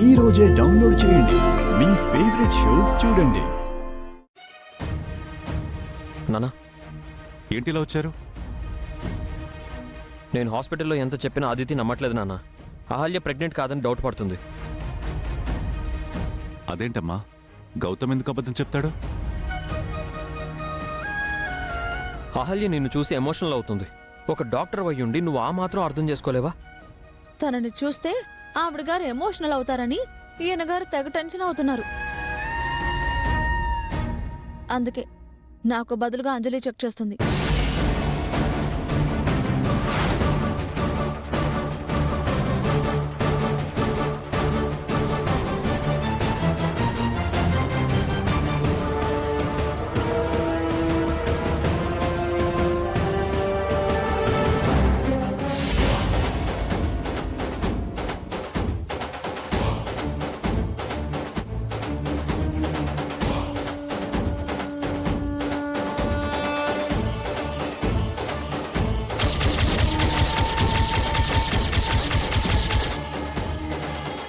ఈ రోజే డౌన్లోడ్ చేయండి. మీ ఫేవరెట్ షోస్ చూడండి. నానా, ఏంటిలా వచ్చారు? నేను హాస్పిటల్లో ఎంత చెప్పినా అదితి నమ్మట్లేదు నాన్న. అహల్య ప్రెగ్నెంట్ కాదని డౌట్ పడుతుంది. అదేంటమ్మా, గౌతమ్ ఎందుకు అబద్ధం చెప్తాడు? అహల్య నిన్ను చూసి ఎమోషనల్ అవుతుంది. ఒక డాక్టర్ అయ్యుండి నువ్వు ఆ మాత్రం అర్థం చేసుకోలేవా? తనని చూస్తే ఆవిడ గారు ఎమోషనల్ అవుతారని ఈయన గారు తెగ టెన్షన్ అవుతున్నారు. అందుకే నాకు బదులుగా అంజలి చెక్ చేస్తుంది.